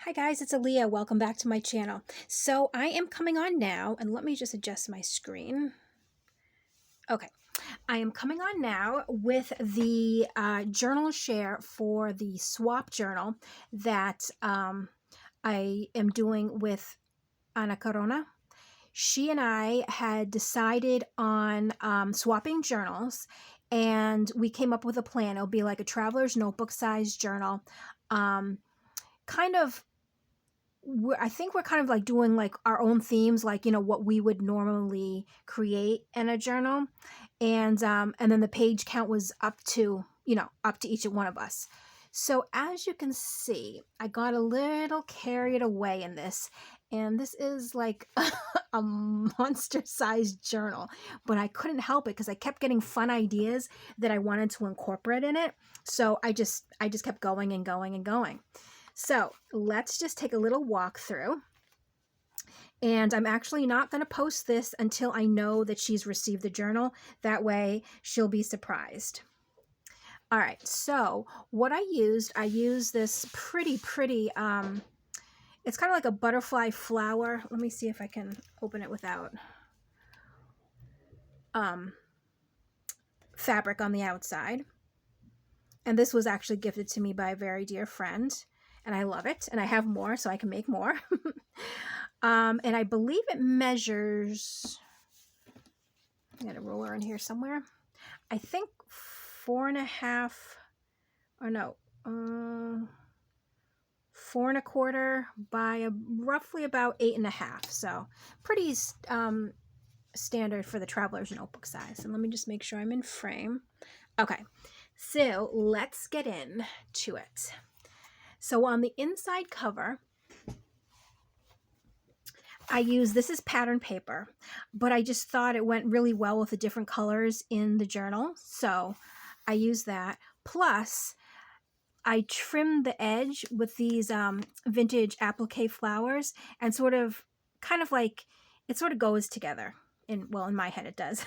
Hi guys, it's Aaliyah. Welcome back to my channel. So I am coming on now, and let me just adjust my screen. Okay, I am coming on now with the journal share for the swap journal that I am doing with Ana Corona. She and I had decided on swapping journals, and we came up with a plan. It'll be like a traveler's notebook size journal. Um, kind of I think we're kind of like doing like our own themes, like what we would normally create in a journal, and then the page count was up to each one of us. So as you can see, I got a little carried away in this, and this is like a monster-sized journal, but I couldn't help it because I kept getting fun ideas that I wanted to incorporate in it. So I just kept going and going and going. So let's just take a little walk through. And I'm actually not going to post this until I know that she's received the journal. That way she'll be surprised. All right, so what I used this pretty, it's kind of like a butterfly flower. Let me see if I can open it without fabric on the outside. And this was actually gifted to me by a very dear friend, and I love it. And I have more, so I can make more. And I believe it measures, I got a ruler in here somewhere. I think 4.5, or no, 4.25 by roughly about 8.5. So pretty standard for the traveler's notebook size. And let me just make sure I'm in frame. Okay, so let's get into it. So on the inside cover, this is pattern paper, but I just thought it went really well with the different colors in the journal. So I used that. Plus, I trimmed the edge with these vintage applique flowers, and kind of like, it sort of goes together. In my head it does.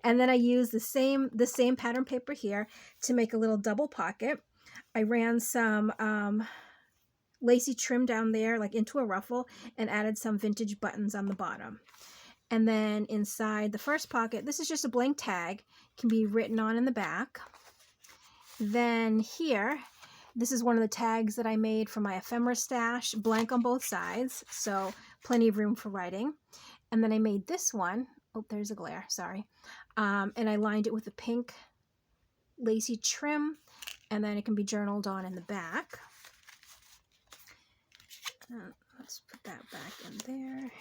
And then I used the same pattern paper here to make a little double pocket. I ran some lacy trim down there, like into a ruffle, and added some vintage buttons on the bottom. And then inside the first pocket, this is just a blank tag, can be written on in the back. Then here, this is one of the tags that I made for my ephemera stash, blank on both sides, so plenty of room for writing. And then I made this one, oh, there's a glare, sorry, and I lined it with a pink lacy trim, and then it can be journaled on in the back. Let's put that back in there,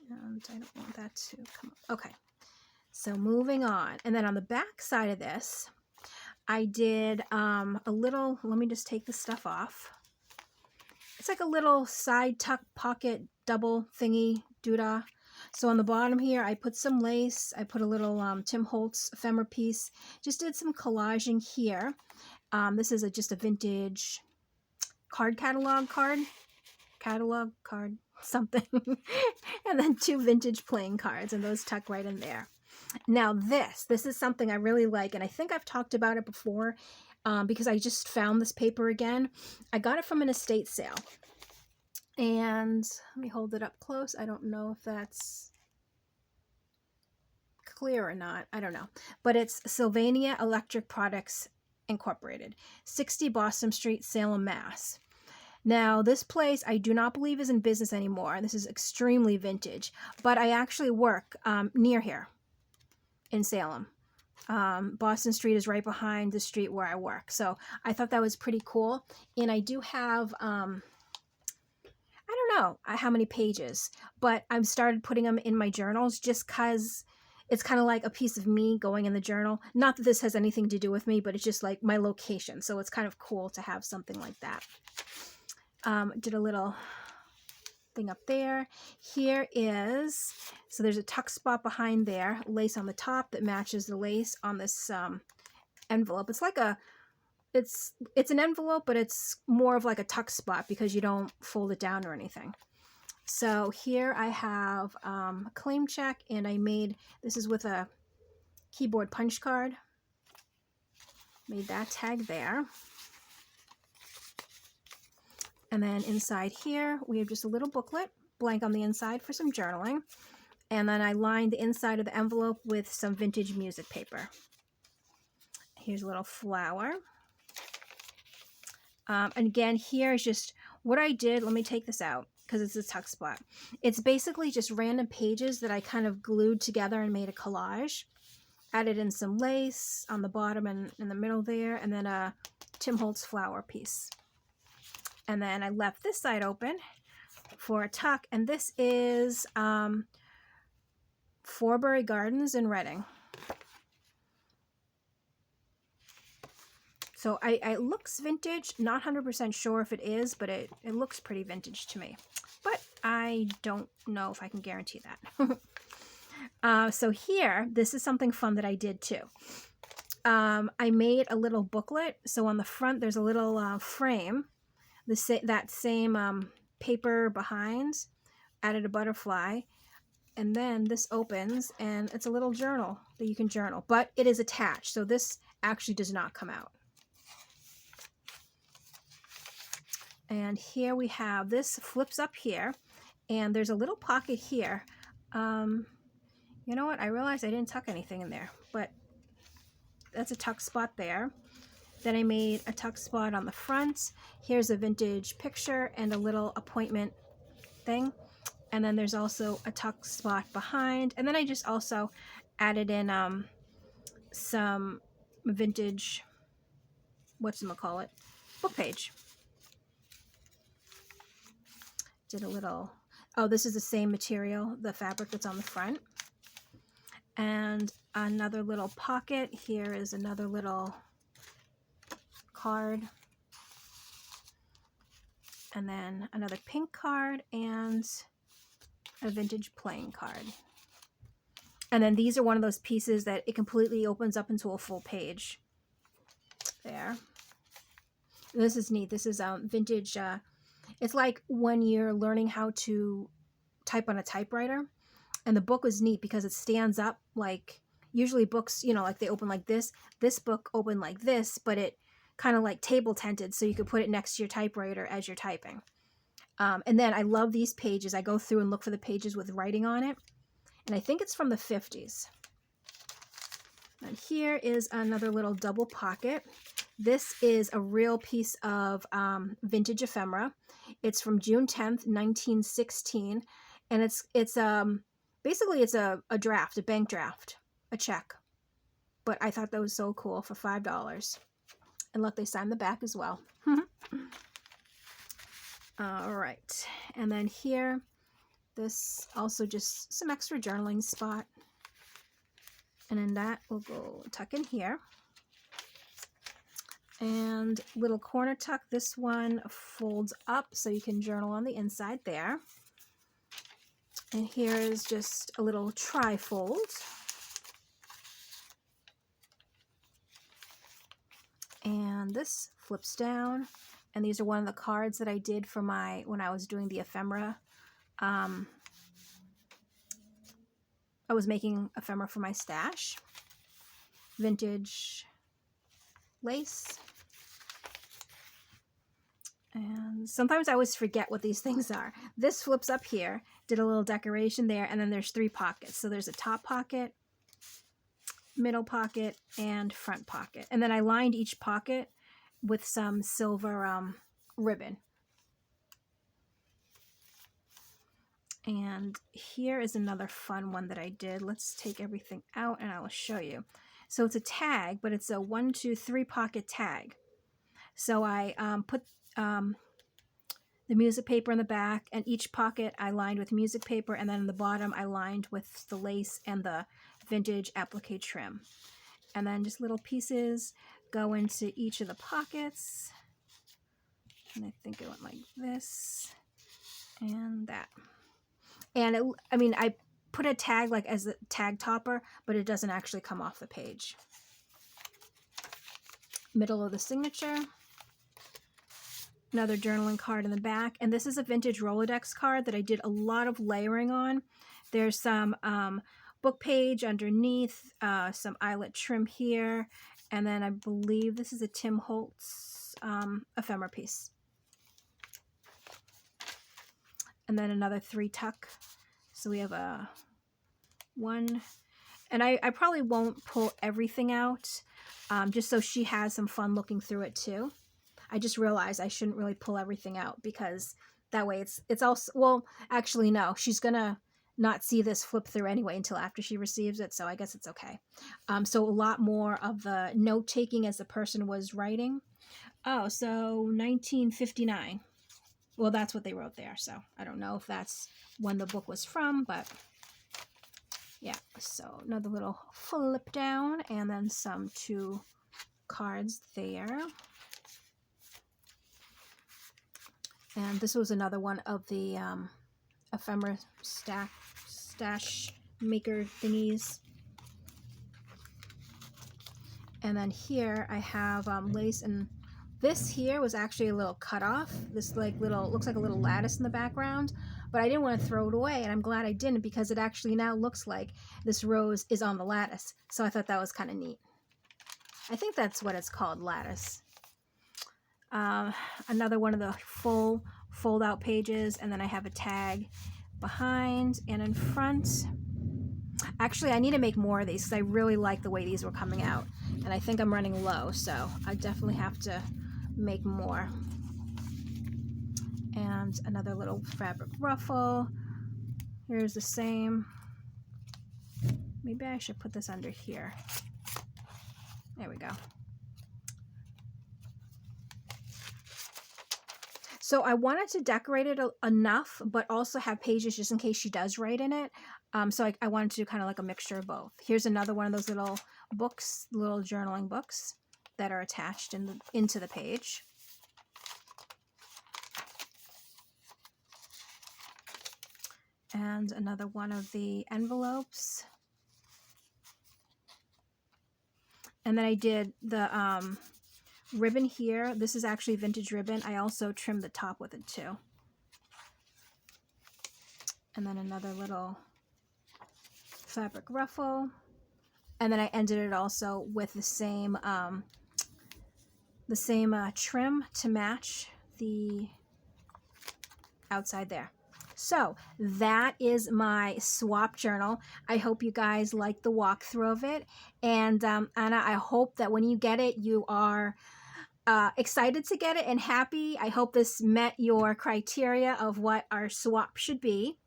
and I don't want that to come up. Okay, so moving on. And then on the back side of this, I did a little, let me just take the stuff off. It's like a little side tuck pocket double thingy doodah. So on the bottom here, I put some lace. I put a little Tim Holtz ephemera piece. Just did some collaging here. This is just a vintage catalog card, something. And then 2 vintage playing cards, and those tuck right in there. Now this is something I really like, and I think I've talked about it before because I just found this paper again. I got it from an estate sale, and let me hold it up close. I don't know if that's clear or not. I don't know, but it's Sylvania Electric Products Incorporated, 60 Boston Street, Salem, Mass. Now, this place I do not believe is in business anymore. This is extremely vintage, but I actually work near here in Salem. Boston Street is right behind the street where I work. So I thought that was pretty cool. And I do have, I don't know how many pages, but I've started putting them in my journals just because it's kind of like a piece of me going in the journal. Not that this has anything to do with me, but it's just like my location. So it's kind of cool to have something like that. Did a little thing up there. Here is, so there's a tuck spot behind there, lace on the top that matches the lace on this envelope. It's like it's an envelope, but it's more of like a tuck spot because you don't fold it down or anything. So here I have a claim check, and I made, this is with a keyboard punch card. Made that tag there. And then inside here, we have just a little booklet, blank on the inside for some journaling. And then I lined the inside of the envelope with some vintage music paper. Here's a little flower. And again, here is just what I did. Let me take this out because it's a tuck spot. It's basically just random pages that I kind of glued together and made a collage. Added in some lace on the bottom and in the middle there, and then a Tim Holtz flower piece. And then I left this side open for a tuck, and this is Forbury Gardens in Reading. So it looks vintage, not 100% sure if it is, but it looks pretty vintage to me. But I don't know if I can guarantee that. So here, this is something fun that I did too. I made a little booklet. So on the front, there's a little frame, that same paper behind, added a butterfly. And then this opens and it's a little journal that you can journal, but it is attached. So this actually does not come out. And here we have, this flips up here and there's a little pocket here. You know what? I realized I didn't tuck anything in there, but that's a tuck spot there. Then I made a tuck spot on the front. Here's a vintage picture and a little appointment thing. And then there's also a tuck spot behind. And then I just also added in some vintage, whatchamacallit, book page. Did a little, oh, this is the same material, the fabric that's on the front. And another little pocket. Here is another little card. And then another pink card and a vintage playing card. And then these are one of those pieces that it completely opens up into a full page. There. This is neat. This is vintage. It's like when you're learning how to type on a typewriter. And the book was neat because it stands up like, usually books, you know, like they open like this. This book opened like this, but it kind of like table tented so you could put it next to your typewriter as you're typing. And then I love these pages. I go through and look for the pages with writing on it. And I think it's from the 50s. And here is another little double pocket. This is a real piece of vintage ephemera. It's from June 10th, 1916. And it's basically it's a draft, a bank draft, a check. But I thought that was so cool for $5. And look, they signed the back as well. All right. And then here, this also just some extra journaling spot. And then that will go tuck in here. And little corner tuck. This one folds up so you can journal on the inside there. And here is just a little tri-fold. And this flips down. And these are one of the cards that I did for when I was doing the ephemera. I was making ephemera for my stash. Vintage lace. And sometimes I always forget what these things are. This flips up here. Did a little decoration there. And then there's 3 pockets. So there's a top pocket, middle pocket, and front pocket. And then I lined each pocket with some silver ribbon. And here is another fun one that I did. Let's take everything out and I will show you. So it's a tag, but it's a 1, 2, 3 pocket tag. So I put the music paper in the back, and each pocket I lined with music paper, and then in the bottom I lined with the lace and the vintage applique trim. And then just little pieces go into each of the pockets. And I think it went like this and that. And I put a tag like as a tag topper, but it doesn't actually come off the page. Middle of the signature. Another journaling card in the back. And this is a vintage Rolodex card that I did a lot of layering on. There's some book page underneath, some eyelet trim here. And then I believe this is a Tim Holtz ephemera piece. and then another 3 tuck. So we have a 1, and I probably won't pull everything out, just so she has some fun looking through it too. I just realized I shouldn't really pull everything out, because that way it's also, well, actually no, she's gonna not see this flip through anyway until after she receives it, so I guess it's okay. So a lot more of the note taking as the person was writing. Oh, so 1959. Well, that's what they wrote there, so I don't know if that's when the book was from, but yeah. So another little flip down, and then some 2 cards there. And this was another one of the ephemera stash maker thingies. And then here I have lace, and this here was actually a little cut off. This looks like a little lattice in the background, but I didn't want to throw it away, and I'm glad I didn't, because it actually now looks like this rose is on the lattice. So I thought that was kind of neat. I think that's what it's called, lattice. Another one of the full fold out pages, and then I have a tag behind and in front. Actually, I need to make more of these, because I really like the way these were coming out, and I think I'm running low, so I definitely have to make more. And another little fabric ruffle. Here's the same. Maybe I should put this under here. There we go. So I wanted to decorate it enough, but also have pages just in case she does write in it. So I wanted to do kind of like a mixture of both. Here's another one of those little books, little journaling books that are attached into the page. And another one of the envelopes. And then I did the ribbon here. This is actually vintage ribbon. I also trimmed the top with it too. And then another little fabric ruffle. And then I ended it also with the same trim to match the outside there. So that is my swap journal. I hope you guys like the walkthrough of it. And Anna, I hope that when you get it, you are excited to get it and happy. I hope this met your criteria of what our swap should be.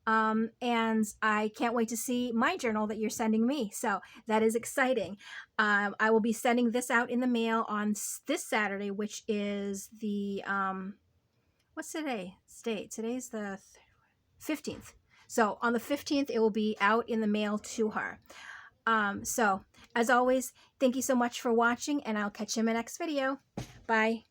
And I can't wait to see my journal that you're sending me. So that is exciting. I will be sending this out in the mail on this Saturday, which is the, what's today's date? Today's the 15th. So on the 15th, it will be out in the mail to her. So as always, thank you so much for watching, and I'll catch you in my next video. Bye.